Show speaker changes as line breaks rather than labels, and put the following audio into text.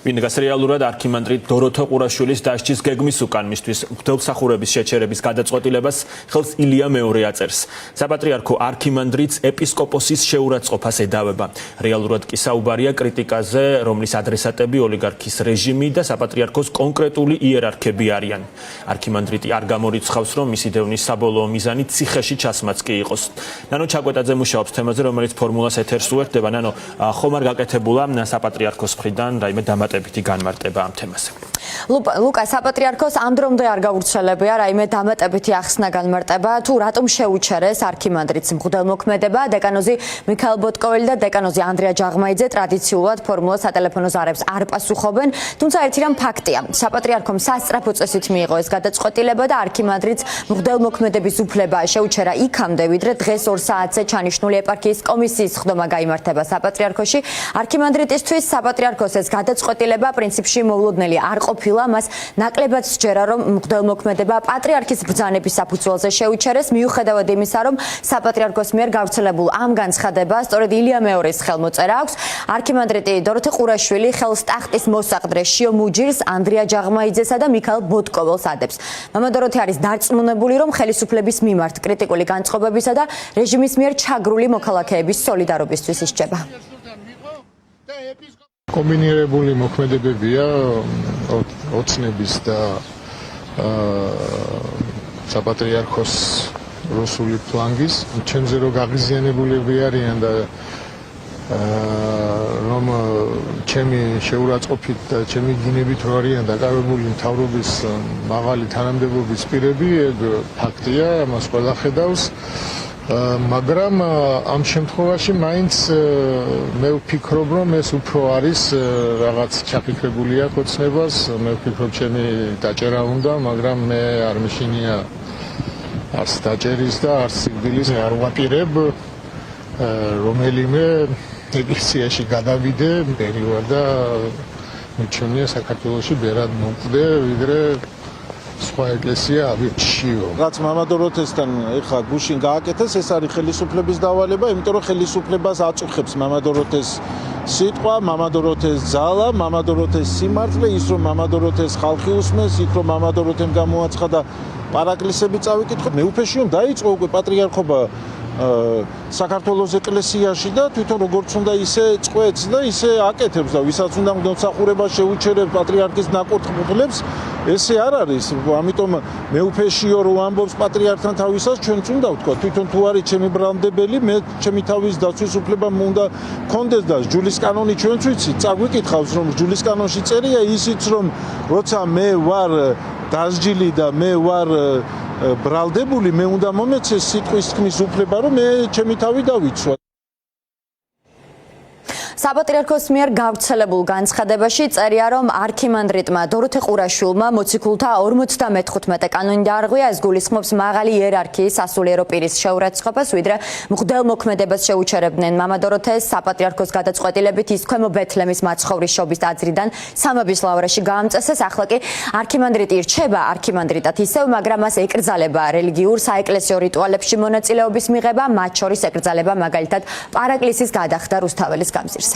ვინგას რეალურად არქიმანდრიტ დოროთე ყურაშვილის დასჯის გეგმის უკან მისთვის მღვდელმსახურების შეჩერების გადაწყვეტილებას ხელს ილია მეორე აწერს. საპატრიარქო არქიმანდრიტს ეპისკოპოსის შეურაცხყოფას ედავება. რეალურად კი საუბარია კრიტიკაზე, რომლის ადრესატები ოლიგარქის რეჟიმი და საპატრიარქოს კონკრეტული იერარქები არიან. არქიმანდრიტი არ გამორიცხავს, რომ მისი დევნის საბოლოო მიზანი ციხეში ჩასმაც კი იყოს. ნანო ჩაკვეტაძე მუშაობს თემაზე, რომელიც ფორმულას ეთერს უერთდება. ნანო, ხომ არ გაკეთებულა საპატრიარქოს მხრიდან რაიმე დამატებითი განმარტება ამ თემაზე?
ლუკა, საპატრიარქოს ამ დრომდე არ გაურცელებია რაიმე დამატებითი ახსნა განმარტება, თუ რატომ შეუჩერეს არქიმანდრიტს მღვდელმოქმედება. დეკანოზი მიქაელ ბოტკოველი და დეკანოზი ანდრია ჯაღმაიძე ტრადიციულად ფორმულას სატელეფონო ზარებს არ პასუხობენ, თუმცა ერთი რამ ფაქტია. საპატრიარქომ სასწრაფო წესით მიიღო ეს გადაწყვეტილება და არქიმანდრიტს მღვდელმოქმედების უფლება შეუჩერა იქამდე, ვიდრე დღეს 2 საათზე ჩანიშნული ეპარქიის კომისიის ხდომა გაიმართება საპატრიარქოში. არქიმანდრიტისთვის საპატრიარქოს ეს გადაწყვეტილება პრინციპში მოულოდნელი არ ყოფილა, მას ნაკლებად სჯერა, რომ მღვდელმოქმედება პატრიარქის ბრძანების საფუძველზე შეუჩერეს, მიუხედავად იმისა, რომ საპატრიარქოს მიერ გავრცელებულ ამ განცხადებას სწორედ ილია მეორის ხელმოწერა აქვს. არქიმანდრიტი დოროთე ყურაშვილი ხელს ტახტის მოსაყდრე შიო მუჯირს, ანდრია ჯაღმაიძესა და მიქაელ ბოტკოველს ადებს. მამა დოროთე არის დარწმუნებული, რომ ხელისუფლების მიმართ კრიტიკული განწყობებისა და რეჟიმის მიერ ჩაგრული მოქალაქეების სოლიდარობისთვის ისჯება.
კომბინირებული მოქმედებებია ოცნების და საპატრიარქოს რუსული ფლანგის. ჩემზე რო გაღიზიანებულები არიან და რომ ჩემი შეურაცხყოფით და ჩემი დინებით რო არიან დაკავებული მთავრობის მაღალი თანამდებობის პირები, ფაქტია, მას ყველა ხედავს. მაგრამ ამ შემთხვევაში მაინც მე ვფიქრობ, რომ ეს უფრო არის რაღაც ჩაფიქრებული აქვს ოცნებას. მე ვფიქრობ, ჩემი დაჭერა უნდა, მაგრამ მე არ მეშინია არც დაჭერის და არც სიკვდილის არ ვაპირებ რომელიმე ეკლესიაში გადავიდე პერიოდ და მიჩვენია საქართველოში ბერად მომკვდე, ვიდრე სხვა ეკლესია ავირჩიო.
რაც მამა დოროთესთან ეხლა გუშინ გააკეთეს, ეს არის ხელისუფლების დავალება, იმიტომ რომ ხელისუფლებას აწუხებს მამა დოროთეს სიტყვა, მამა დოროთეს ძალა, მამა დოროთეს სიმართლე, ის რომ მამა დოროთეს ხალხი უსმენს, იქ რომ მამა დოროთემ გამოაცხადა პარაკლისები წავიკითხოთ. მეუფეში რომ დაიწყო უკვე პატრიარქობა საქართველოს ეკლესიაში და თვითონ როგორც უნდა ისე წყვეტს და ისე აკეთებს და ვისაც უნდა მღვდელმსახურება შეუჩერებს პატრიარქის ნაკურთხლებს, ესე არ არის. ამიტომ მეუფეშიო რომ ამბობს პატრიარქთან თავისას, ჩვენც უნდა ვთქვა, თვითონ თუ არის ჩემი ბრალმდებელი, მე ჩემი თავის დაცვის უფლება უნდა მქონდეს და ჯულის კანონი ჩვენც ვიცით, წაგვიკითხავს რომ ჯულის კანონში წერია ისიც რომ როცა მე ვარ დასჯილი და მე ვარ ბრალდებული, მე უნდა მომეცეს სიტყვის თქმის უფლება, რომ მე ჩემი თავი დავიცვა.
საპატრიარქოს მიერ გავრცელებულ განცხადებაში წერია, რომ არქიმანდრიტმა დოროთე ყურაშვილმა მოციქულთა 55 კანონი დაარღვია. ეს გულისხმობს მაღალი იერარქიის სასულიერო პირის შეურაცხყოფას, ვიდრე მღვდელმოქმედებას შეუჩერებდნენ. მამა დოროთეს საპატრიარქოს გადაწყვეტილებით ის ქვემო ბეთლემის მაცხოვრის შობის ტაძრიდან სამების ლავრაში გაამწესეს. ახლა კი არქიმანდრიტი რჩება არქიმანდრიტად ისევ, მაგრამ მას ეკრძალება რელიგიურ საეკლესიო რიტუალებში მონაწილეობის მიღება, მათ შორის ეკრძალება მაგალითად პარაკლისის გადახდა რუსთაველის გამზირზე.